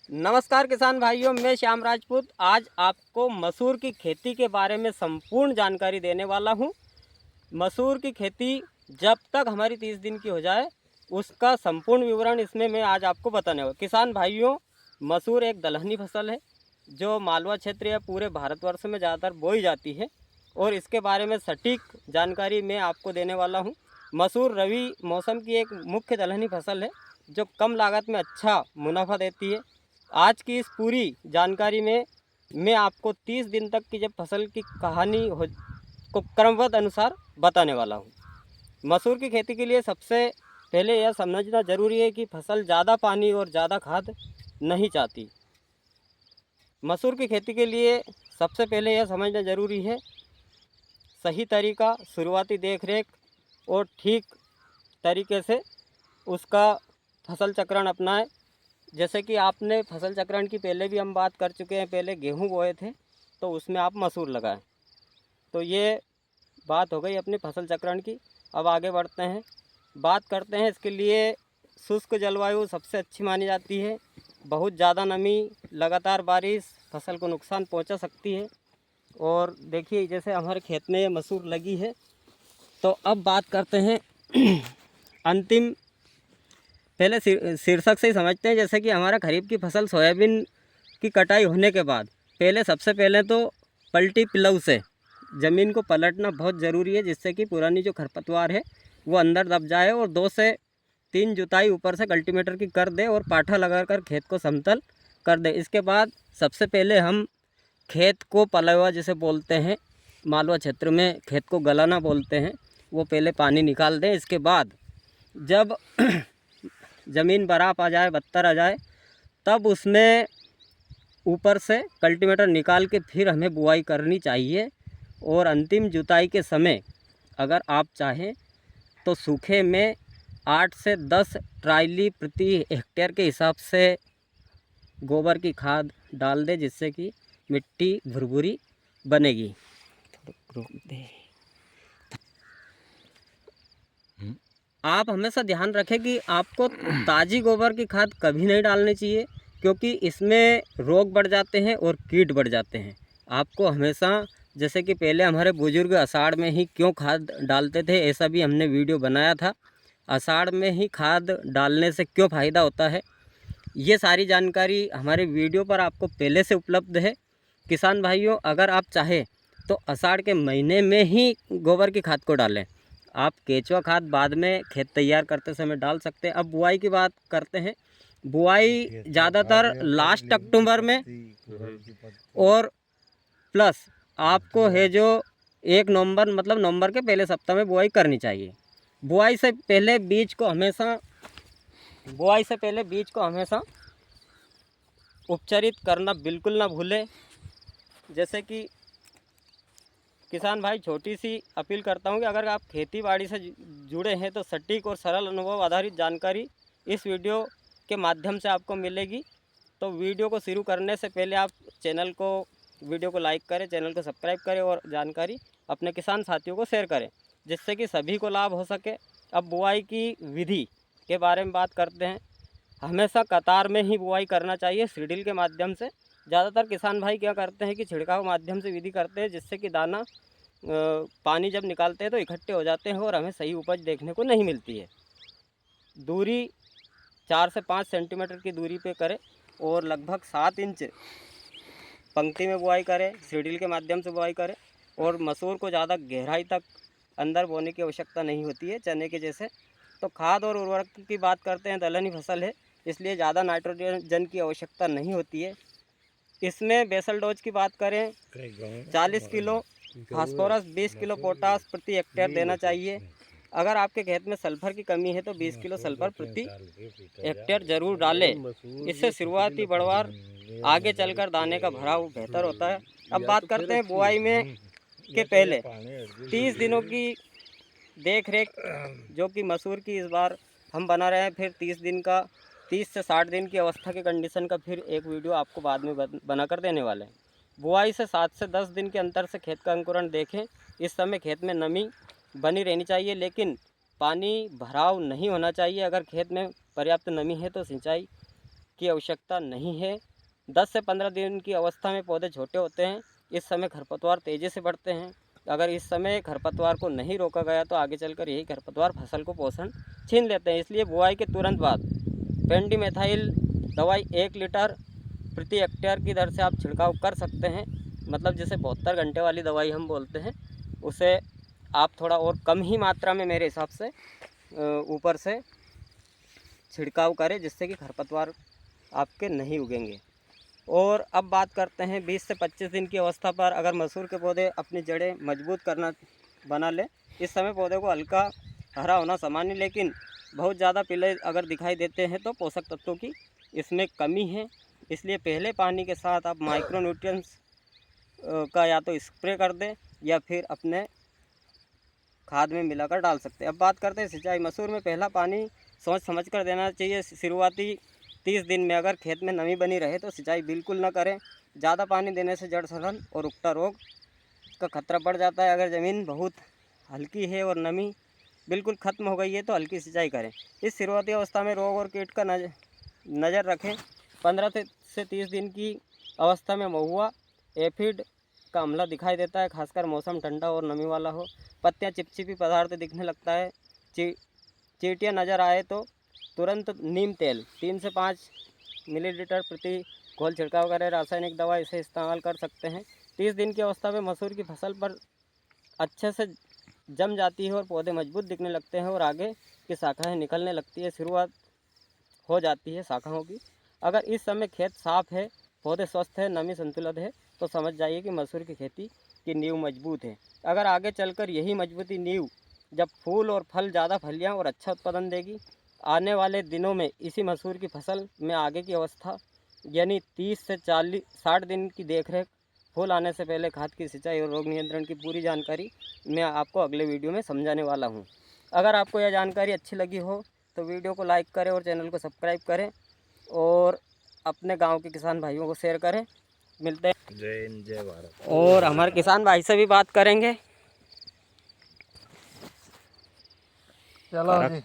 नमस्कार किसान भाइयों, मैं श्याम राजपूत आज आपको मसूर की खेती के बारे में संपूर्ण जानकारी देने वाला हूं। मसूर की खेती जब तक हमारी 30 दिन की हो जाए उसका संपूर्ण विवरण इसमें मैं आज आपको बताने वाला। किसान भाइयों, मसूर एक दलहनी फसल है जो मालवा क्षेत्र या पूरे भारतवर्ष में ज़्यादातर बोई जाती है और इसके बारे में सटीक जानकारी मैं आपको देने वाला हूँ। मसूर रबी मौसम की एक मुख्य दलहनी फसल है जो कम लागत में अच्छा मुनाफा देती है। आज की इस पूरी जानकारी में मैं आपको 30 दिन तक की जब फसल की कहानी को क्रमबद्ध अनुसार बताने वाला हूँ। मसूर की खेती के लिए सबसे पहले यह समझना जरूरी है कि फसल ज़्यादा पानी और ज़्यादा खाद नहीं चाहती। मसूर की खेती के लिए सबसे पहले यह समझना ज़रूरी है सही तरीका, शुरुआती देखरेख और ठीक तरीके से उसका फसल चक्रण अपनाएं। जैसे कि आपने फसल चक्रण की पहले भी हम बात कर चुके हैं, पहले गेहूं बोए थे तो उसमें आप मसूर लगाएं। तो ये बात हो गई अपनी फसल चक्रण की। अब आगे बढ़ते हैं, बात करते हैं इसके लिए शुष्क जलवायु सबसे अच्छी मानी जाती है। बहुत ज़्यादा नमी, लगातार बारिश फसल को नुकसान पहुंचा सकती है। और देखिए जैसे हमारे खेत में ये मसूर लगी है, तो अब बात करते हैं अंतिम, पहले शीर्षक से ही समझते हैं। जैसे कि हमारा खरीफ की फसल सोयाबीन की कटाई होने के बाद पहले सबसे पहले तो पलटी पिलऊ से ज़मीन को पलटना बहुत ज़रूरी है, जिससे कि पुरानी जो खरपतवार है वो अंदर दब जाए। और 2 से 3 जुताई ऊपर से कल्टीवेटर की कर दे और पाठा लगाकर खेत को समतल कर दे। इसके बाद सबसे पहले हम खेत को पलवा जिसे बोलते हैं, मालवा क्षेत्र में खेत को गलाना बोलते हैं, वो पहले पानी निकाल दें। इसके बाद जब ज़मीन बराप आ जाए, बत्तर आ जाए, तब उसमें ऊपर से कल्टीवेटर निकाल के फिर हमें बुआई करनी चाहिए। और अंतिम जुताई के समय अगर आप चाहें तो सूखे में 8 से 10 ट्राली प्रति हेक्टेयर के हिसाब से गोबर की खाद डाल दें, जिससे कि मिट्टी भुरभुरी बनेगी। आप हमेशा ध्यान रखें कि आपको ताज़ी गोबर की खाद कभी नहीं डालनी चाहिए, क्योंकि इसमें रोग बढ़ जाते हैं और कीट बढ़ जाते हैं। आपको हमेशा, जैसे कि पहले हमारे बुजुर्ग आषाढ़ में ही क्यों खाद डालते थे, ऐसा भी हमने वीडियो बनाया था। आषाढ़ में ही खाद डालने से क्यों फ़ायदा होता है, ये सारी जानकारी हमारे वीडियो पर आपको पहले से उपलब्ध है। किसान भाइयों, अगर आप चाहें तो आषाढ़ के महीने में ही गोबर की खाद को डालें। आप केंचुआ खाद बाद में खेत तैयार करते समय डाल सकते हैं। अब बुआई की बात करते हैं। बुआई ज़्यादातर लास्ट अक्टूबर में और प्लस आपको है जो 1 नवंबर, मतलब नवंबर के पहले सप्ताह में बुआई करनी चाहिए। बुआई से पहले बीज को हमेशा उपचारित करना बिल्कुल ना भूलें। जैसे कि किसान भाई, छोटी सी अपील करता हूँ कि अगर आप खेती बाड़ी से जुड़े हैं तो सटीक और सरल अनुभव आधारित जानकारी इस वीडियो के माध्यम से आपको मिलेगी। तो वीडियो को शुरू करने से पहले आप वीडियो को लाइक करें, चैनल को सब्सक्राइब करें और जानकारी अपने किसान साथियों को शेयर करें, जिससे कि सभी को लाभ हो सके। अब बुआई की विधि के बारे में बात करते हैं। हमेशा कतार में ही बुआई करना चाहिए, सीडील के माध्यम से। ज़्यादातर किसान भाई क्या करते हैं कि छिड़काव माध्यम से विधि करते हैं, जिससे कि दाना पानी जब निकालते हैं तो इकट्ठे हो जाते हैं और हमें सही उपज देखने को नहीं मिलती है। दूरी 4 से 5 सेंटीमीटर की दूरी पे करें और लगभग 7 इंच पंक्ति में बुआई करें, सीडील के माध्यम से बुआई करें। और मसूर को ज़्यादा गहराई तक अंदर बोने की आवश्यकता नहीं होती है, चने के जैसे। तो खाद और उर्वरक की बात करते हैं, दलहनी फसल है इसलिए ज़्यादा नाइट्रोजन की आवश्यकता नहीं होती है। इसमें बेसल डोज की बात करें, 40 किलो फास्फोरस, 20 किलो पोटास प्रति हेक्टेयर देना चाहिए। अगर आपके खेत में सल्फर की कमी है तो 20 किलो सल्फर प्रति हेक्टेयर ज़रूर डालें। इससे शुरुआती बढ़वार आगे चलकर दाने का भराव बेहतर होता है। अब बात करते हैं बुआई में के पहले 30 दिनों की देख रेख, जो कि मसूर की इस बार हम बना रहे हैं। फिर 30 से 60 दिन की अवस्था के कंडीशन का फिर एक वीडियो आपको बाद में बना कर देने वाले हैं। बुआई से 7 से 10 दिन के अंतर से खेत का अंकुरण देखें। इस समय खेत में नमी बनी रहनी चाहिए, लेकिन पानी भराव नहीं होना चाहिए। अगर खेत में पर्याप्त नमी है तो सिंचाई की आवश्यकता नहीं है। 10 से 15 दिन की अवस्था में पौधे छोटे होते हैं। इस समय खरपतवार तेज़ी से बढ़ते हैं। अगर इस समय खरपतवार को नहीं रोका गया तो आगे चलकर यही खरपतवार फसल को पोषण छीन लेते हैं। इसलिए बुआई के तुरंत बाद पेंडिमेथाइल दवाई 1 लीटर प्रति हेक्टेयर की दर से आप छिड़काव कर सकते हैं। मतलब जैसे 72 घंटे वाली दवाई हम बोलते हैं, उसे आप थोड़ा और कम ही मात्रा में मेरे हिसाब से ऊपर से छिड़काव करें, जिससे कि खरपतवार आपके नहीं उगेंगे। और अब बात करते हैं 20 से 25 दिन की अवस्था पर। अगर मसूर के पौधे अपनी जड़ें मजबूत बना लें, इस समय पौधे को हल्का हरा होना सामान्य, लेकिन बहुत ज़्यादा पीले अगर दिखाई देते हैं तो पोषक तत्वों की इसमें कमी है। इसलिए पहले पानी के साथ आप माइक्रो न्यूट्रिएंट्स का या तो स्प्रे कर दें या फिर अपने खाद में मिलाकर डाल सकते हैं। अब बात करते हैं सिंचाई। मसूर में पहला पानी सोच समझ कर देना चाहिए। शुरुआती 30 दिन में अगर खेत में नमी बनी रहे तो सिंचाई बिल्कुल ना करें। ज़्यादा पानी देने से जड़ सड़न और उकटा रोग का खतरा बढ़ जाता है। अगर ज़मीन बहुत हल्की है और नमी बिल्कुल ख़त्म हो गई है तो हल्की सिंचाई करें। इस शुरुआती अवस्था में रोग और कीट का नज़र रखें। 15 से 30 दिन की अवस्था में महुआ एफिड का हमला दिखाई देता है, खासकर मौसम ठंडा और नमी वाला हो। पत्तियाँ चिपचिपी पदार्थ दिखने लगता है। चींटियाँ नज़र आए तो तुरंत नीम तेल 3 से 5 मिलीलीटर प्रति घोल छिड़काव करें। रासायनिक दवा इसे इस्तेमाल कर सकते हैं। 30 दिन की अवस्था में मसूर की फसल पर अच्छे से जम जाती है और पौधे मजबूत दिखने लगते हैं और आगे की शाखाएं निकलने लगती है, शुरुआत हो जाती है शाखाओं की। अगर इस समय खेत साफ है, पौधे स्वस्थ है, नमी संतुलित है, तो समझ जाइए कि मसूर की खेती की नींव मजबूत है। अगर आगे चलकर यही मजबूती नींव जब फूल और फल ज़्यादा फलियाँ और अच्छा उत्पादन देगी। आने वाले दिनों में इसी मसूर की फसल में आगे की अवस्था यानी 30 से 60 दिन की देखरेख, फूल आने से पहले खाद की सिंचाई और रोग नियंत्रण की पूरी जानकारी मैं आपको अगले वीडियो में समझाने वाला हूँ। अगर आपको यह जानकारी अच्छी लगी हो तो वीडियो को लाइक करें और चैनल को सब्सक्राइब करें और अपने गांव के किसान भाइयों को शेयर करें। मिलते हैं। जय हिंद जय भारत। और हमारे किसान भाई से भी बात करेंगे। चलो जी।